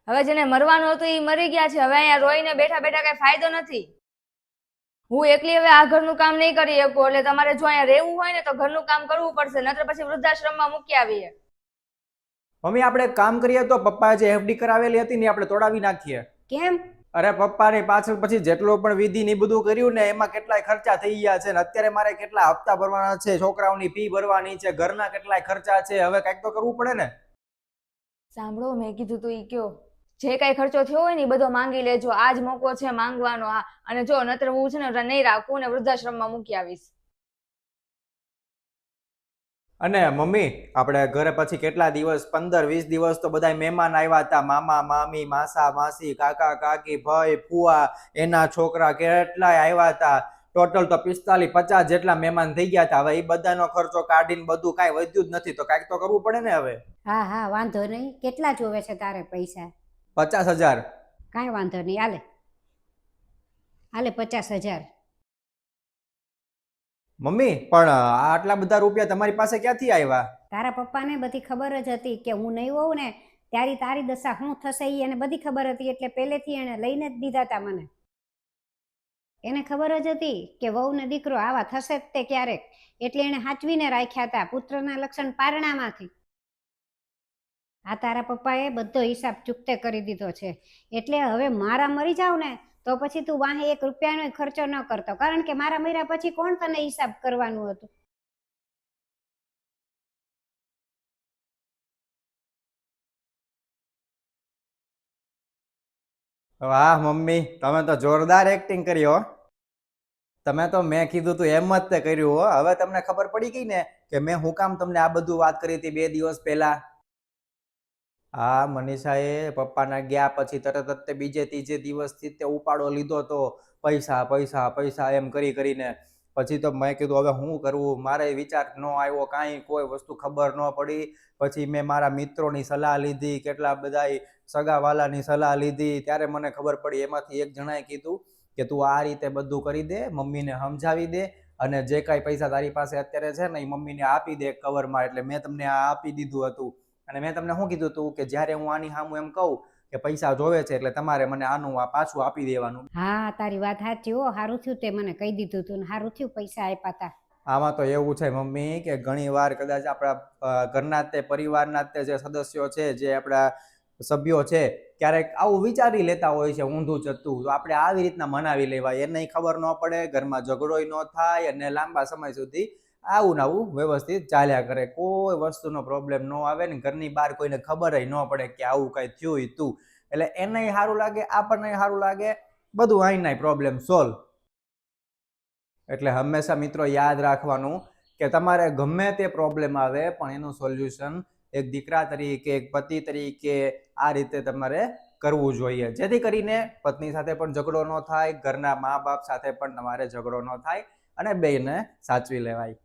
હવે જેને મરવાનું હતું એ મરી ગયા છે. હવે અહીંયા રોઈને બેઠા બેઠા કઈ ફાયદો નથી. હું એકલી હવે આ ઘરનું કામ નહીં કરી શકું. એટલે તમારે જો અહીંયા રહેવું હોય ને તો ઘરનું કામ કરવું પડશે, નતર પછી વૃદ્ધાશ્રમમાં મૂકી આવીએ. મમ્મી આપણે કામ કરીએ તો પપ્પાએ જે એફડી કરાવેલી હતી ને આપણે તોડાવી નાખીએ. કેમ? અરે પપ્પાની પાછળ પછી જેટલો પણ વિધિ ને બધું કર્યું ને એમાં કેટલાય ખર્ચા થઈ ગયા છે ને અત્યારે મારે કેટલા હપ્તા ભરવાના છે, છોકરાઓની ફી ભરવાની છે, ઘરના કેટલાય ખર્ચા છે. હવે કંઈક તો કરવું પડે ને. સાંભળો, મેં કીધું તું ઈ કયો, જે કઈ ખર્ચો થયો હોય ને એ બધો માંગી લેજો. આજ મોકો છે માંગવાનો. અને જો નતર હું છે ને નહીં રાખું ને વૃદ્ધાશ્રમમાં મૂકી આવીશ. અને મમ્મી આપણે ઘરે પછી કેટલા દિવસ 15-20 દિવસ તો બધા મહેમાન આવ્યા હતા. મામા મામી, માસા માસી, કાકા કાકી, ભાઈ ફુવા, એના છોકરા કેટલાય આવ્યા હતા. ટોટલ તો 45-50 જેટલા મહેમાન થઈ ગયા હતા. હવે એ બધાનો ખર્ચો કાઢીને બધું કાંઈ વધ્યું જ નથી તો કાંઈક તો કરવું પડે ને. હવે હા હા, વાંધો નહીં. કેટલા જોવે છે તારે પૈસા? 50,000. કાંઈ વાંધો નહીં, હાલે હાલે 50,000. મમ્મી પણ આટલા બધા રૂપિયા તમારી પાસે ક્યાંથી આવ્યા? તારા પપ્પાને બધી ખબર જ હતી કે હું નહીં હોઉં ને ત્યારે તારી દશા શું થશે એ એને બધી ખબર હતી. એટલે પહેલેથી એને લઈને જ દીધા હતા મને. એને ખબર જ હતી કે વહુ ને દીકરો આવા થશે જ તે ક્યારેક, એટલે એને હાચવીને રાખ્યા હતા પુત્રના લક્ષણ પારણામાંથી. આ તારા પપ્પાએ બધો હિસાબ ચૂકતે કરી દીધો છે. એટલે હવે મારા મરી જાવ ને તો પછી તું વાહે 1 રૂપિયાનો ખર્ચો ન કરતો, કારણ કે મારા મર્યા પછી કોણ તને હિસાબ કરવાનું હતું? વાહ મમ્મી, તમે તો જોરદાર એક્ટિંગ કરી હો. તમે તો મેં કીધું તું એમ જ તે કર્યું હો. હવે તમને ખબર પડી ગઈ ને કે મેં હું કામ તમને આ બધું વાત કરી હતી 2 દિવસ પહેલા. હા, મનીષાએ પપ્પાના ગયા પછી તરત જ તે બીજે ત્રીજે દિવસથી તે ઉપાડો લીધો તો પૈસા પૈસા પૈસા એમ કરીને. પછી તો મેં કીધું હવે શું કરવું, મારે વિચાર ન આવ્યો, કાંઈ કોઈ વસ્તુ ખબર ન પડી. પછી મેં મારા મિત્રોની સલાહ લીધી, કેટલા બધાય સગાવાલાની સલાહ લીધી, ત્યારે મને ખબર પડી. એમાંથી એક જણાએ કીધું કે તું આ રીતે બધું કરી દે, મમ્મીને સમજાવી દે અને જે કાંઈ પૈસા તારી પાસે અત્યારે છે ને એ મમ્મીને આપી દે કવરમાં. એટલે મેં તમને આ આપી દીધું હતું. અને મેં તમને શું કીધું હતું કે જ્યારે હું આની સામું એમ કહું કે પૈસા જોવે છે એટલે તમારે મને આનું પાછું આપી દેવાનું. હા, તારી વાત સાચી હો. સારું થયું તે મને કહી દીધું તું ને સારું થયું પૈસા આપ્યા હતા. આમાં તો એવું છે મમ્મી કે ઘણી વાર કદાચ આપણા ઘરના તે પરિવારના તે જે સદસ્યો છે, જે આપણા સભ્યો છે, ક્યારેક આવું વિચારી લેતા હોય છે ઊંધું ચત્તું. તો આપણે આવી રીતના મનાવી લેવાય, એને ખબર ન પડે, ઘરમાં ઝઘડોય ન થાય અને લાંબા સમય સુધી આવું ને આવું વ્યવસ્થિત ચાલ્યા કરે. કોઈ વસ્તુનો પ્રોબ્લેમ ન આવે ને ઘરની બહાર કોઈને ખબર ન પડે કે આવું કઈ થયું તું. એટલે એને સારું લાગે, આપણને સારું લાગે, બધું અહીંના પ્રોબ્લેમ સોલ્વ. એટલે હંમેશા મિત્રો યાદ રાખવાનું કે તમારે ગમે તે પ્રોબ્લેમ આવે પણ એનું સોલ્યુશન એક દીકરા તરીકે, એક પતિ તરીકે આ રીતે તમારે કરવું જોઈએ, જેથી કરીને પત્ની સાથે પણ ઝઘડો ન થાય, ઘરના મા બાપ સાથે પણ તમારે ઝઘડો ન થાય અને બેયને સાચવી લેવાય.